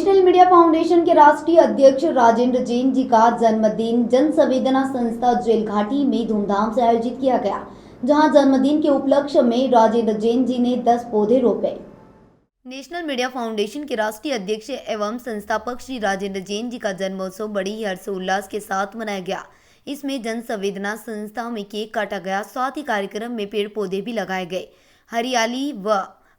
National media foundation के राष्ट्रीय अध्यक्ष राजेंद्र जैन जी का जन्मदिन जन संवेदना संस्था जेल घाटी में धूमधाम से आयोजित किया गया, जहां जन्मदिन के उपलक्ष्य में राजेंद्र जैन जी ने 10 पौधे रोपे। नेशनल मीडिया फाउंडेशन के राष्ट्रीय अध्यक्ष एवं संस्थापक श्री राजेंद्र जैन जी का जन्मोत्सव बड़ी ही हर्षोल्लास के साथ मनाया गया। इसमें जन संवेदना संस्था में केक काटा गया, साथ ही कार्यक्रम में पेड़ पौधे भी लगाए गए। हरियाली व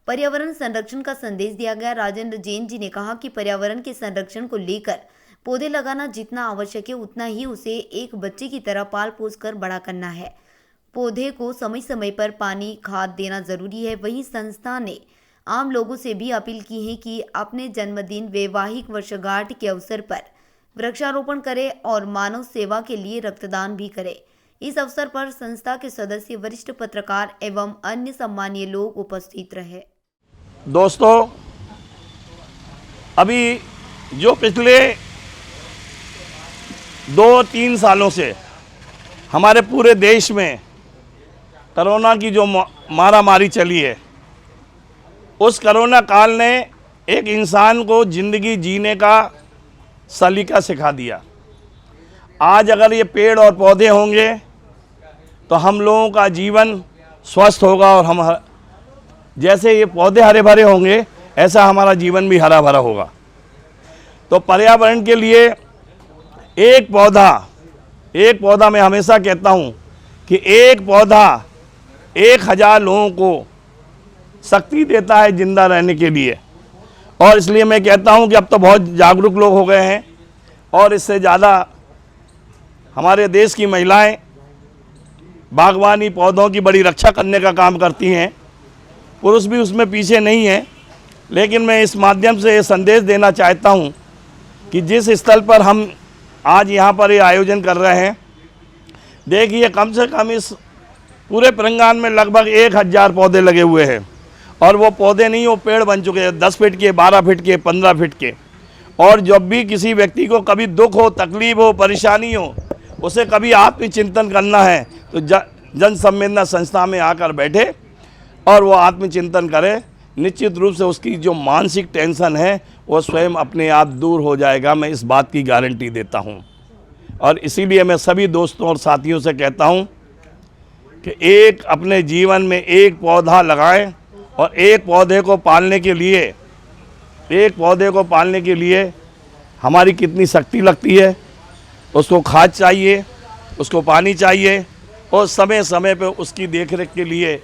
पर्यावरण संरक्षण का संदेश दिया गया। राजेंद्र जैन जी ने कहा कि पर्यावरण के संरक्षण को लेकर पौधे लगाना जितना आवश्यक है उतना ही उसे एक बच्चे की तरह पाल पोस कर बड़ा करना है। पौधे को समय समय पर पानी खाद देना जरूरी है। वहीं संस्था ने आम लोगों से भी अपील की है कि अपने जन्मदिन वैवाहिक वर्षगांठ के अवसर पर वृक्षारोपण करें और मानव सेवा के लिए रक्तदान भी करें। इस अवसर पर संस्था के सदस्य, वरिष्ठ पत्रकार एवं अन्य सम्मानीय लोग उपस्थित रहे। दोस्तों, अभी जो पिछले 2-3 सालों से हमारे पूरे देश में कोरोना की जो मारामारी चली है, उस कोरोना काल ने एक इंसान को ज़िंदगी जीने का सलीका सिखा दिया। आज अगर ये पेड़ और पौधे होंगे तो हम लोगों का जीवन स्वस्थ होगा और हम जैसे ये पौधे हरे भरे होंगे ऐसा हमारा जीवन भी हरा भरा होगा। तो पर्यावरण के लिए एक पौधा मैं हमेशा कहता हूँ कि एक पौधा 1000 लोगों को शक्ति देता है जिंदा रहने के लिए। और इसलिए मैं कहता हूँ कि अब तो बहुत जागरूक लोग हो गए हैं और इससे ज़्यादा हमारे देश की महिलाएं बागवानी पौधों की बड़ी रक्षा करने का काम करती हैं। पुरुष भी उसमें पीछे नहीं है। लेकिन मैं इस माध्यम से ये संदेश देना चाहता हूँ कि जिस स्थल पर हम आज यहाँ पर ये आयोजन कर रहे हैं, देखिए कम से कम इस पूरे प्रांगण में लगभग 1000 पौधे लगे हुए हैं। और वो पौधे नहीं, वो पेड़ बन चुके हैं 10 फीट के, 12 फीट के, 15 फीट के। और जब भी किसी व्यक्ति को कभी दुख हो, तकलीफ हो, परेशानी हो, उसे कभी आत्मचिंतन करना है तो जन संवेदना संस्था में आकर बैठे और वो आत्मचिंतन करे। निश्चित रूप से उसकी जो मानसिक टेंशन है वो स्वयं अपने आप दूर हो जाएगा। मैं इस बात की गारंटी देता हूँ। और इसीलिए मैं सभी दोस्तों और साथियों से कहता हूँ कि अपने जीवन में एक पौधा लगाएं और एक पौधे को पालने के लिए हमारी कितनी शक्ति लगती है। उसको खाद चाहिए, उसको पानी चाहिए और समय समय पर उसकी देखरेख के लिए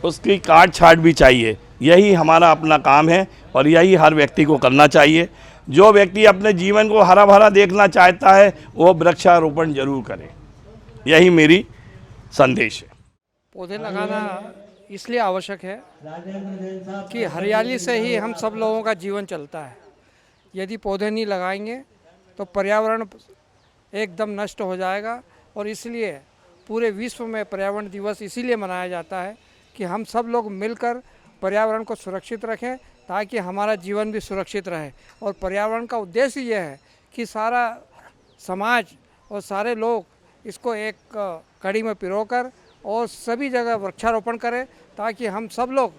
उसकी काट छाट भी चाहिए। यही हमारा अपना काम है और यही हर व्यक्ति को करना चाहिए। जो व्यक्ति अपने जीवन को हरा भरा देखना चाहता है वो वृक्षारोपण जरूर करे। यही मेरी संदेश है। पौधे लगाना इसलिए आवश्यक है कि हरियाली से ही हम सब लोगों का जीवन चलता है। यदि पौधे नहीं लगाएंगे तो पर्यावरण एकदम नष्ट हो जाएगा। और इसलिए पूरे विश्व में पर्यावरण दिवस इसीलिए मनाया जाता है कि हम सब लोग मिलकर पर्यावरण को सुरक्षित रखें ताकि हमारा जीवन भी सुरक्षित रहे। और पर्यावरण का उद्देश्य ये है कि सारा समाज और सारे लोग इसको एक कड़ी में पिरोकर और सभी जगह वृक्षारोपण करें ताकि हम सब लोग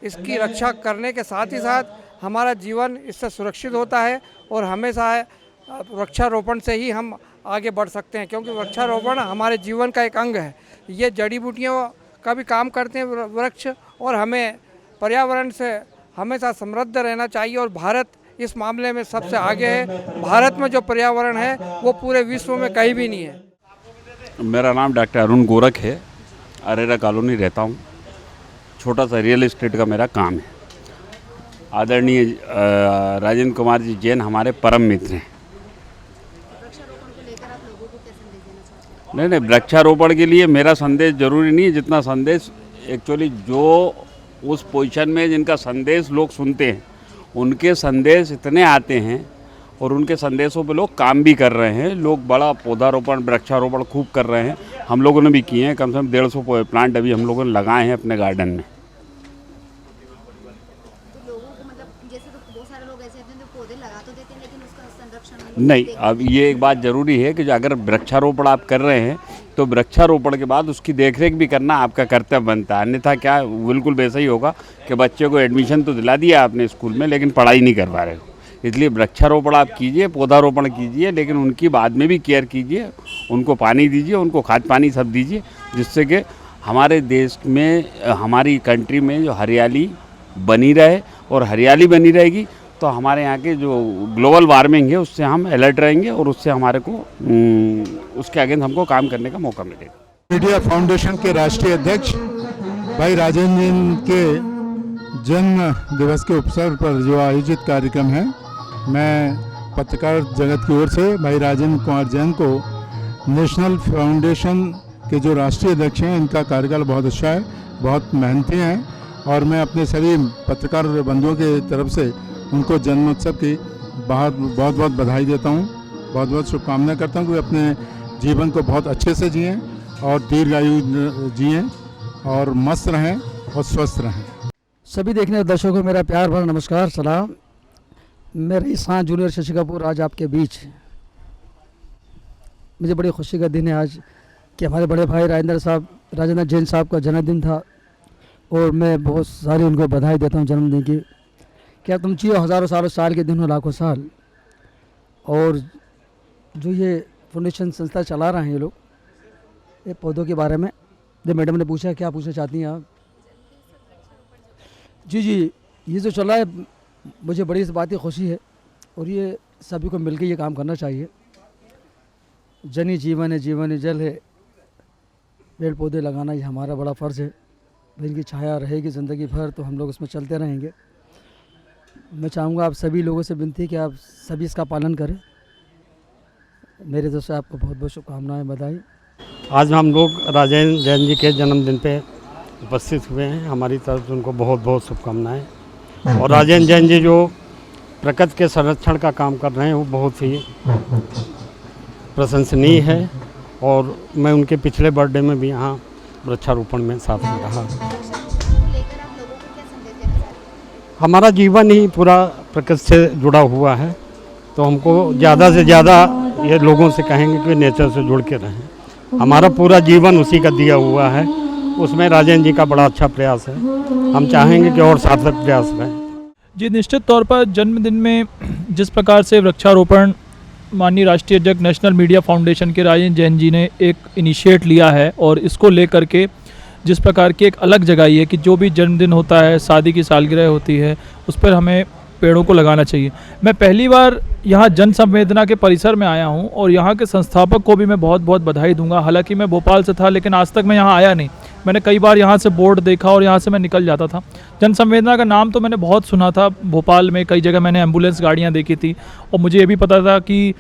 इसकी रक्षा करने के साथ ही साथ हमारा जीवन इससे सुरक्षित होता है। और हमेशा वृक्षारोपण से ही हम आगे बढ़ सकते हैं, क्योंकि वृक्षारोपण हमारे जीवन का एक अंग है। ये जड़ी बूटियों का भी काम करते हैं वृक्ष। और हमें पर्यावरण से हमेशा समृद्ध रहना चाहिए और भारत इस मामले में सबसे आगे है। भारत में जो पर्यावरण है वो पूरे विश्व में कहीं भी नहीं है। मेरा नाम डॉक्टर अरुण गोरख है। अरेरा कॉलोनी रहता हूँ। छोटा सा रियल एस्टेट का मेरा काम है। आदरणीय राजेंद्र कुमार जी जैन हमारे परम मित्र हैं। नहीं, वृक्षारोपण के लिए मेरा संदेश जरूरी नहीं है जितना संदेश एक्चुअली जो उस पोजीशन में जिनका संदेश लोग सुनते हैं उनके संदेश इतने आते हैं और उनके संदेशों पे लोग काम भी कर रहे हैं। लोग बड़ा पौधारोपण वृक्षारोपण खूब कर रहे हैं। हम लोगों ने भी किए हैं। कम से कम 150 प्लांट अभी हम लोगों ने लगाए हैं अपने गार्डन में। तो लोगों को मतलब जैसे तो बहुत सारे लोग ऐसे हैं जो पौधे लगा तो देते हैं लेकिन उसका संरक्षण नहीं। अब ये एक बात ज़रूरी है कि अगर वृक्षारोपण आप कर रहे हैं तो वृक्षारोपण के बाद उसकी देखरेख भी करना आपका कर्तव्य बनता है। अन्यथा क्या बिल्कुल वैसा ही होगा कि बच्चे को एडमिशन तो दिला दिया आपने स्कूल में लेकिन पढ़ाई नहीं करवा रहे हो। इसलिए वृक्षारोपण आप कीजिए, पौधारोपण कीजिए, लेकिन उनकी बाद में भी केयर कीजिए, उनको पानी दीजिए, उनको खाद पानी सब दीजिए, जिससे कि हमारे देश में, हमारी कंट्री में जो हरियाली बनी रहे, और हरियाली बनी रहेगी तो हमारे यहाँ के जो ग्लोबल वार्मिंग है उससे हम अलर्ट रहेंगे और उससे हमारे को उसके अगेंस्ट हमको काम करने का मौका मिलेगा। मीडिया फाउंडेशन के राष्ट्रीय अध्यक्ष भाई राजेंद्र जैन के जन्म दिवस के अवसर पर जो आयोजित कार्यक्रम है, मैं पत्रकार जगत की ओर से भाई राजेंद्र कुमार जैन को नेशनल फाउंडेशन के जो राष्ट्रीय अध्यक्ष हैं, इनका कार्यकाल बहुत अच्छा है, बहुत मेहनती हैं, और मैं अपने सभी पत्रकार बंधुओं के तरफ से उनको जन्मोत्सव की बहुत बहुत बधाई देता हूँ, बहुत बहुत शुभकामनाएं करता हूँ कि अपने जीवन को बहुत अच्छे से जिएं और दीर्घायु जिएं और मस्त रहें और स्वस्थ रहें। सभी देखने वाले दर्शकों को मेरा प्यार भरा नमस्कार, सलाम। मेरे साथ जूनियर शशि कपूर आज आपके बीच। मुझे बड़ी खुशी का दिन है आज कि हमारे बड़े भाई राजेंद्र जैन साहब का जन्मदिन था, और मैं बहुत सारी उनको बधाई देता हूँ जन्मदिन की। क्या तुम जियो हज़ारों साल के दिन हो, लाखों साल। और जो ये फाउंडेशन संस्था चला रहे हैं ये लोग, ये पौधों के बारे में, जो मैडम ने पूछा क्या पूछना चाहती हैं आप? जी, ये जो चल रहा है मुझे बड़ी इस बात की खुशी है, और ये सभी को मिलकर ये काम करना चाहिए। जन ही जीवन है, जीवन ही जल है, पेड़ पौधे लगाना ये हमारा बड़ा फ़र्ज़ है। इनकी छाया रहेगी ज़िंदगी भर तो हम लोग उसमें चलते रहेंगे। मैं चाहूँगा आप सभी लोगों से विनती है कि आप सभी इसका पालन करें। मेरे तरफ से आपको बहुत बहुत शुभकामनाएं, बधाई। आज हम लोग राजेंद्र जैन जी के जन्मदिन पे उपस्थित हुए हैं, हमारी तरफ से उनको बहुत बहुत शुभकामनाएं। और राजेंद्र जैन जी जो प्रकृति के संरक्षण का काम कर रहे हैं वो बहुत ही प्रशंसनीय है, और मैं उनके पिछले बर्थडे में भी यहाँ वृक्षारोपण में साथ में रहा। हमारा जीवन ही पूरा प्रकृति से जुड़ा हुआ है, तो हमको ज़्यादा से ज़्यादा ये लोगों से कहेंगे कि नेचर से जुड़ के रहें। हमारा पूरा जीवन उसी का दिया हुआ है, उसमें राजेंद्र जी का बड़ा अच्छा प्रयास है। हम चाहेंगे कि और सार्थक प्रयास रहे। जी, निश्चित तौर पर जन्मदिन में जिस प्रकार से वृक्षारोपण माननीय राष्ट्रीय अध्यक्ष नेशनल मीडिया फाउंडेशन के राजेंद्र जैन जी ने एक इनिशिएट लिया है, और इसको लेकर के जिस प्रकार की एक अलग जगाई है कि जो भी जन्मदिन होता है, शादी की सालगिरह होती है, उस पर हमें पेड़ों को लगाना चाहिए। मैं पहली बार यहाँ जन संवेदना के परिसर में आया हूँ, और यहाँ के संस्थापक को भी मैं बहुत बहुत बधाई दूंगा। हालांकि मैं भोपाल से था, लेकिन आज तक मैं यहाँ आया नहीं। मैंने कई बार यहाँ से बोर्ड देखा और यहाँ से मैं निकल जाता था। जन संवेदना का नाम तो मैंने बहुत सुना था, भोपाल में कई जगह मैंने एम्बुलेंस गाड़ियाँ देखी थी, और मुझे ये भी पता था कि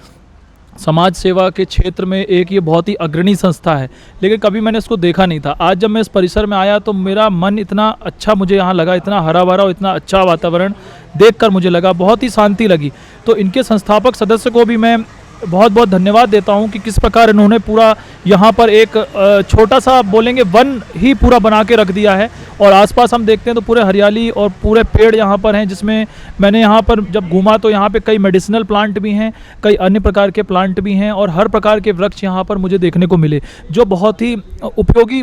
समाज सेवा के क्षेत्र में एक ये बहुत ही अग्रणी संस्था है, लेकिन कभी मैंने इसको देखा नहीं था। आज जब मैं इस परिसर में आया तो मेरा मन इतना अच्छा मुझे यहाँ लगा, इतना हरा भरा और इतना अच्छा वातावरण देखकर मुझे लगा, बहुत ही शांति लगी। तो इनके संस्थापक सदस्य को भी मैं बहुत बहुत धन्यवाद देता हूँ कि किस प्रकार इन्होंने पूरा यहाँ पर एक छोटा सा बोलेंगे वन ही पूरा बना के रख दिया है, और आसपास हम देखते हैं तो पूरे हरियाली और पूरे पेड़ यहाँ पर हैं, जिसमें मैंने यहाँ पर जब घूमा तो यहाँ पे कई मेडिसिनल प्लांट भी हैं, कई अन्य प्रकार के प्लांट भी हैं, और हर प्रकार के वृक्ष यहाँ पर मुझे देखने को मिले, जो बहुत ही उपयोगी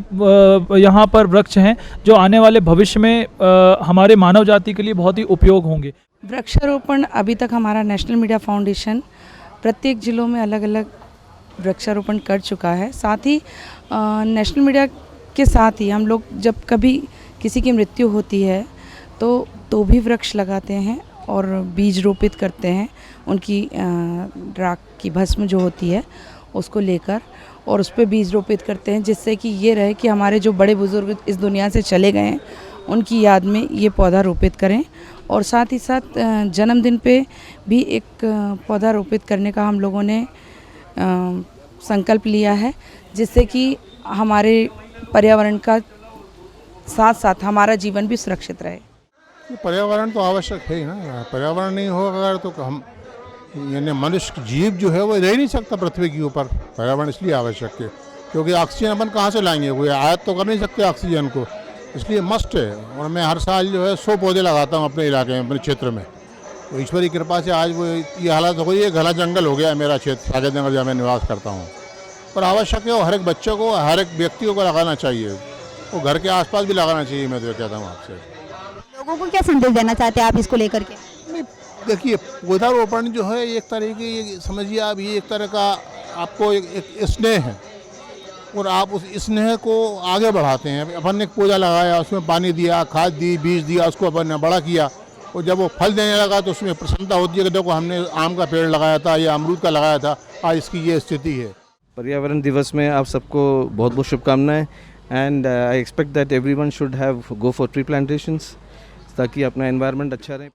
यहाँ पर वृक्ष हैं, जो आने वाले भविष्य में हमारे मानव जाति के लिए बहुत ही उपयोग होंगे। वृक्षारोपण अभी तक हमारा नेशनल मीडिया फाउंडेशन प्रत्येक ज़िलों में अलग अलग वृक्षारोपण कर चुका है। साथ ही नेशनल मीडिया के साथ ही हम लोग जब कभी किसी की मृत्यु होती है तो भी वृक्ष लगाते हैं और बीज रोपित करते हैं, उनकी राख की भस्म जो होती है उसको लेकर, और उस पर बीज रोपित करते हैं, जिससे कि ये रहे कि हमारे जो बड़े बुज़ुर्ग इस दुनिया से चले गए हैं उनकी याद में ये पौधा रोपित करें। और साथ ही साथ जन्मदिन पे भी एक पौधा रोपित करने का हम लोगों ने संकल्प लिया है, जिससे कि हमारे पर्यावरण का साथ साथ हमारा जीवन भी सुरक्षित रहे। पर्यावरण तो आवश्यक है ही ना, पर्यावरण नहीं होगा तो हम यानी मनुष्य जीव जो है वो रह नहीं सकता पृथ्वी के ऊपर। पर्यावरण इसलिए आवश्यक है क्योंकि ऑक्सीजन अपन कहाँ से लाएंगे, कोई आयात तो कर नहीं सकते ऑक्सीजन को, इसलिए मस्ट है। और मैं हर साल जो है 100 पौधे लगाता हूँ अपने इलाके में, अपने क्षेत्र में। तो ईश्वर की कृपा से आज वो ये हालत हो गई, ये घना जंगल हो गया है मेरा क्षेत्र सागर नगर जहाँ मैं निवास करता हूँ। पर आवश्यक है वो हर एक बच्चे को, हर एक व्यक्ति को लगाना चाहिए, वो घर के आसपास भी लगाना चाहिए। मैं तो ये कहता हूँ आपसे। लोगों को क्या संदेश देना चाहते हैं आप इसको लेकर के? नहीं, देखिए, पौधारोपण जो है एक तरह की, समझिए आप, ये एक तरह का आपको एक स्नेह है और आप उस स्नेह को आगे बढ़ाते हैं। अपन ने एक पौधा लगाया, उसमें पानी दिया, खाद दी, बीज दिया, उसको अपन ने बड़ा किया और जब वो फल देने लगा तो उसमें प्रसन्नता होती है कि देखो हमने आम का पेड़ लगाया था या अमरूद का लगाया था, आज इसकी ये स्थिति है। पर्यावरण दिवस में आप सबको बहुत बहुत शुभकामनाएं and I expect that everyone should have go for tree plantations ताकि अपना एनवायरनमेंट अच्छा रहे।